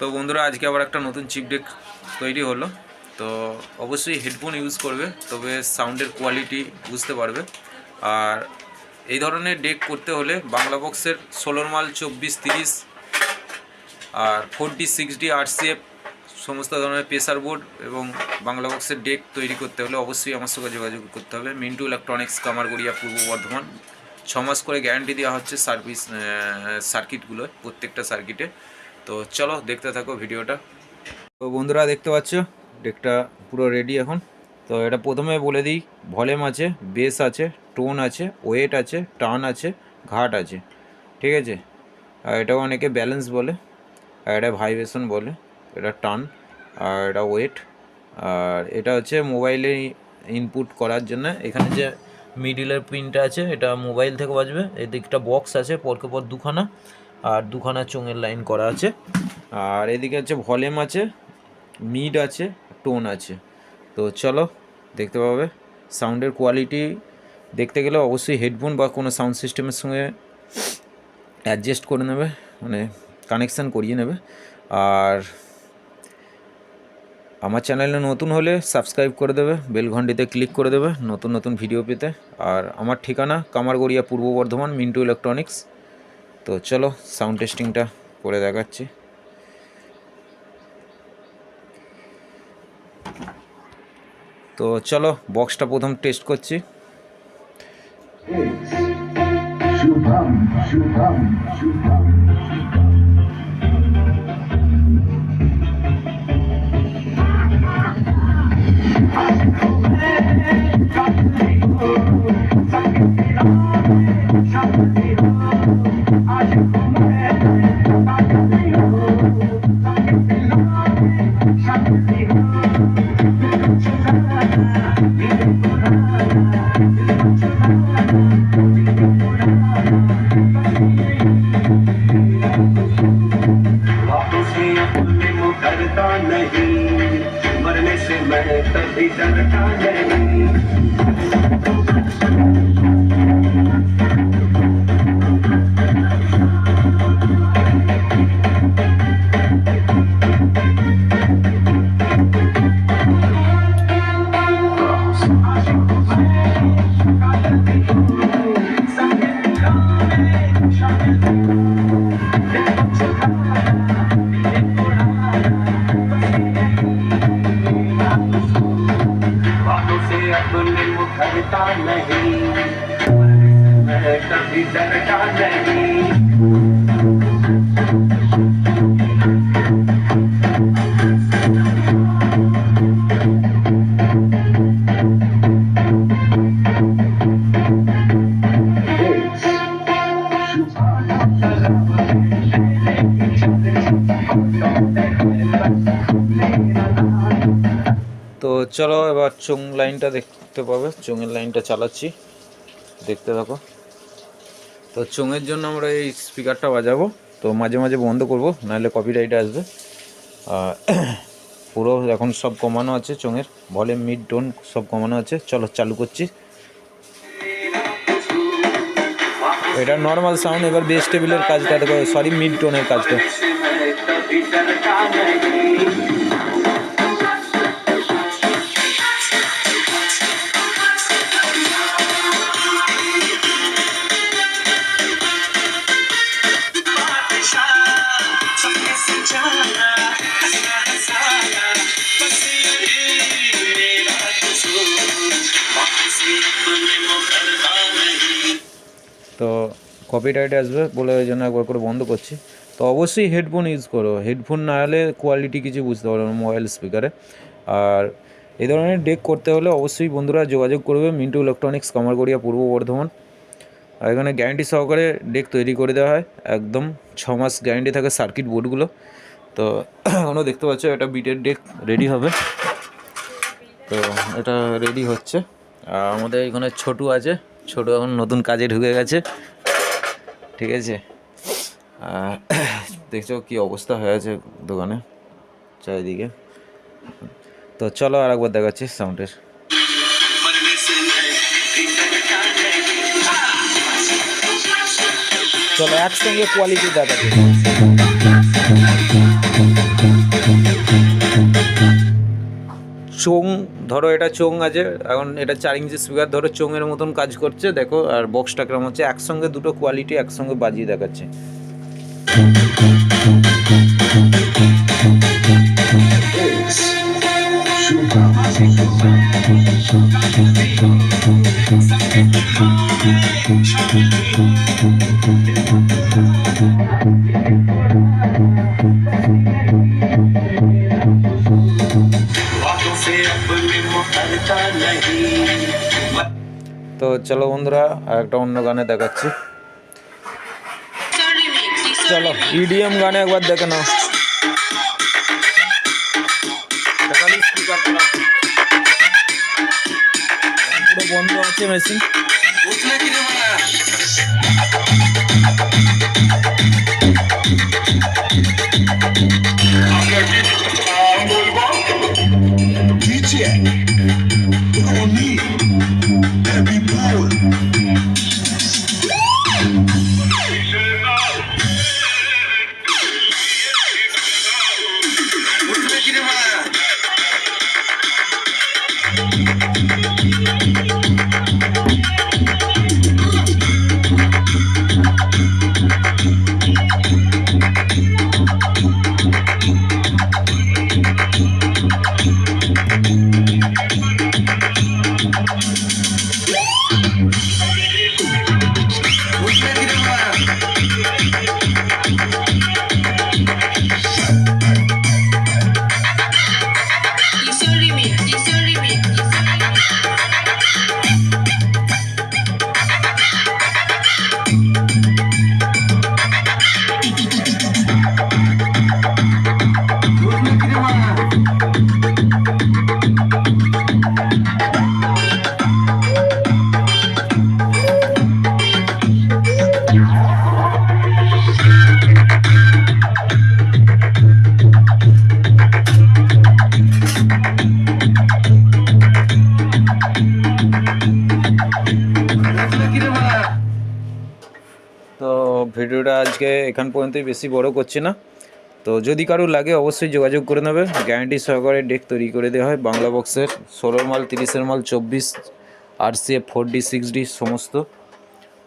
তো বন্ধুরা আজকে আবার একটা নতুন চিপ ডেক তৈরি হলো। তো অবশ্যই হেডফোন ইউজ করবে, তবে সাউন্ডের কোয়ালিটি বুঝতে পারবে। আর এই ধরনের ডেক করতে হলে বাংলা বক্সের 16 মাল 24-30 আর 4D 6D RCF সমস্ত ধরনের প্রেসার বোর্ড এবং বাংলা বক্সের ডেক তৈরি করতে হলে অবশ্যই আমার সঙ্গে যোগাযোগ করতে হবে। মিন্টু ইলেকট্রনিক্স, কামারগড়িয়া, পূর্ব বর্ধমান। 6 মাস করে গ্যারান্টি দেওয়া হচ্ছে সার্কিটগুলো, প্রত্যেকটা সার্কিটে। তো চলো দেখতে থাকো ভিডিওটা। তো বন্ধুরা দেখতে পাচ্ছ ডেকটা পুরো রেডি এখন। তো এটা প্রথমে বলে দিই, ভলিউম আছে, বেস আছে, টোন আছে, ওয়েট আছে, টান আছে, ঘাট আছে, ঠিক আছে। আর এটাও অনেকে ব্যালেন্স বলে, আর এটা ভাইব্রেশন বলে, এটা টান, আর এটা ওয়েট। আর এটা হচ্ছে মোবাইলে ইনপুট করার জন্য। এখানে যে মিডিলের পিনটা আছে এটা মোবাইল থেকে বাজবে। এদিকটা বক্স আছে পরকে পর দুখানা, আর দুখানা চোঙের লাইন করা আছে। আর এদিকে হচ্ছে ভলিউম আছে, মিড আছে, টোন আছে। তো চলো দেখতে পাবে। সাউন্ডের কোয়ালিটি দেখতে গেলে অবশ্যই হেডফোন বা কোনো সাউন্ড সিস্টেমের সঙ্গে অ্যাডজাস্ট করে নেবে, মানে কানেকশান করিয়ে নেবে। আর আমার চ্যানেলে নতুন হলে সাবস্ক্রাইব করে দেবে, বেল ঘন্টিতে ক্লিক করে দেবে নতুন নতুন ভিডিও পেতে। আর আমার ঠিকানা কামারগড়িয়া, পূর্ব বর্ধমান, মিন্টু ইলেকট্রনিক্স। তো চলো সাউন্ড টেস্টিংটা করে দেখাচ্ছি। তো চলো বক্সটা প্রথম টেস্ট করছি। শুভম শুভম শুভম मरने से मैं कभी डरता नहीं। डरता नहीं, मैं कभी डरता नहीं। তো চলো এবার চোঙ লাইনটা দেখতে পাবে, চোঙের লাইনটা চালাচ্ছি, দেখতে থাকো। তো চোঙের জন্য আমরা এই স্পিকারটা বাজাবো, তো মাঝে মাঝে বন্ধ করব, নাহলে কপিরাইট আসবে। পুরো এখন সব কমানো আছে, চোঙের ভলিউম, মিড, টোন সব কমানো আছে। চলো চালু করছি। এটা নর্মাল সাউন্ড। এবার বেস টেবিলের কাজটা দেখো, সরি মিড টোনের কাজটা। তো কপিরাইট আসবে বলে ওই জন্য একবার করে বন্ধ করছি। তো অবশ্যই হেডফোন ইউজ করো, হেডফোন না হলে কোয়ালিটি কিছু বুঝতে পারবে না মোবাইল স্পিকারে। আর এই ধরনের ডেক করতে হলে অবশ্যই বন্ধুরা যোগাযোগ করবে মিন্টু ইলেকট্রনিক্স, কামারগড়িয়া, পূর্ব বর্ধমান। আর এখানে গ্যারান্টি সহকারে ডেক তৈরি করে দেওয়া হয়, একদম 6 মাস গ্যারান্টি থাকে সার্কিট বোর্ডগুলো। তো এখনও দেখতে পাচ্ছ এটা বিটের ডেক রেডি হবে। তো এটা রেডি হচ্ছে। আর আমাদের এখানে ছোটু আছে, ছোটু এখন নতুন কাজে ঢুকে গেছে, ঠিক আছে। দেখছো কি অবস্থা হয়ে আছে দোকানে চারিদিকে। তো চলো আর একবার দেখাচ্ছি সাউন্ডের। চলো একসঙ্গে কোয়ালিটি দেখাচ্ছি। চোং ধরো, এটা চোং আছে এখন, এটা 4 ইঞ্চি স্পিকার ধরো চোঙের মতন কাজ করছে দেখো। আর বক্সটা কেমন হচ্ছে, একসঙ্গে দুটো কোয়ালিটি একসঙ্গে বাজিয়ে দেখাচ্ছে। তো চলো বন্ধুরা, একটা অন্য গানে দেখাচ্ছি। চলো ইডিএম গানে একবার দেখে নাও। পুরো বন্ধ আছে মেশিন। তো ভিডিওটা আজকে এখান পর্যন্তই, বেশি বড় করছি না। তো যদি কারো লাগে অবশ্যই যোগাযোগ করে নেবে। গ্যারান্টি সহকারে ডেক তৈরি করে দেওয়া হয় বাংলা বক্সের, 16 মাল, 30 মাল, 24 RCF 4D 6D সমস্ত।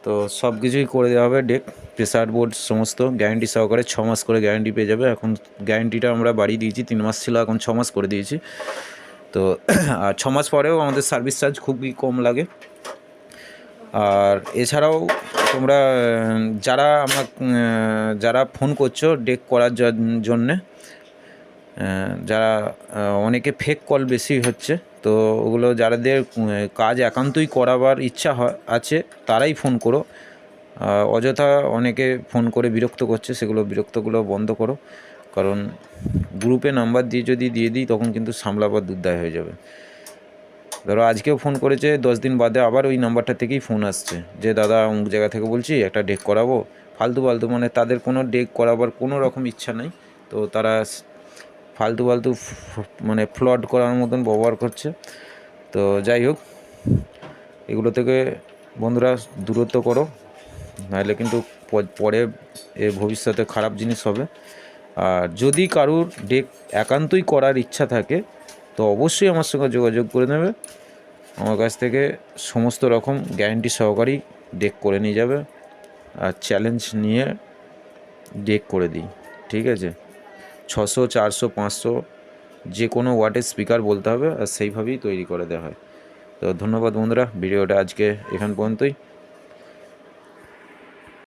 তো সব কিছুই করে দেওয়া হবে, ডেক, প্রেসার বোর্ড সমস্ত গ্যারান্টি সহকারে। 6 মাস করে গ্যারান্টি পেয়ে যাবে। এখন গ্যারান্টিটা আমরা বাড়িয়ে দিয়েছি, 3 মাস ছিল, এখন 6 মাস করে দিয়েছি। তো আর 6 মাস পরেও আমাদের সার্ভিস চার্জ খুবই কম লাগে। আর এছাড়াও তোমরা যারা ফোন করছো ডেক করার জন্যে, যারা অনেকে ফেক কল বেশি হচ্ছে, তো ওগুলো যাদের কাজ একান্তই করাবার ইচ্ছা আছে তারাই ফোন করো। অযথা অনেকে ফোন করে বিরক্ত করছে, সেগুলো বিরক্তগুলো বন্ধ করো। কারণ গ্রুপে নাম্বার দিয়ে দিই তখন কিন্তু সামলাবার দুর্দায় হয়ে যাবে। ধরো আজকেও ফোন করেছে, 10 দিন বাদে আবার ওই নাম্বারটা থেকেই ফোন আসছে যে দাদা অমুক জায়গা থেকে বলছি, একটা ডেক করাবো। ফালতু মানে তাদের কোনো ডেক করাবার কোনো রকম ইচ্ছা নেই। তো তারা ফালতু মানে ফ্লড করার মতন ব্যবহার করছে। তো যাই হোক, এগুলো থেকে বন্ধুরা দূরত্ব করো, নাহলে কিন্তু পরে ভবিষ্যতে খারাপ জিনিস হবে। আর যদি কারুর ডেক একান্তই করার ইচ্ছা থাকে তো অবশ্যই আমার সঙ্গে যোগাযোগ করে নেবে। আমার কাছ থেকে সমস্ত রকম গ্যারান্টি সহকারেই ডেক করে নিয়ে যাবে। আর চ্যালেঞ্জ নিয়ে ডেক করে দিই, ঠিক আছে। 600, 400, 500 যে কোনো ওয়াটের স্পিকার বলতে হবে, আর সেইভাবেই তৈরি করে দেওয়া হয়। তো ধন্যবাদ বন্ধুরা, ভিডিওটা আজকে এখান পর্যন্তই।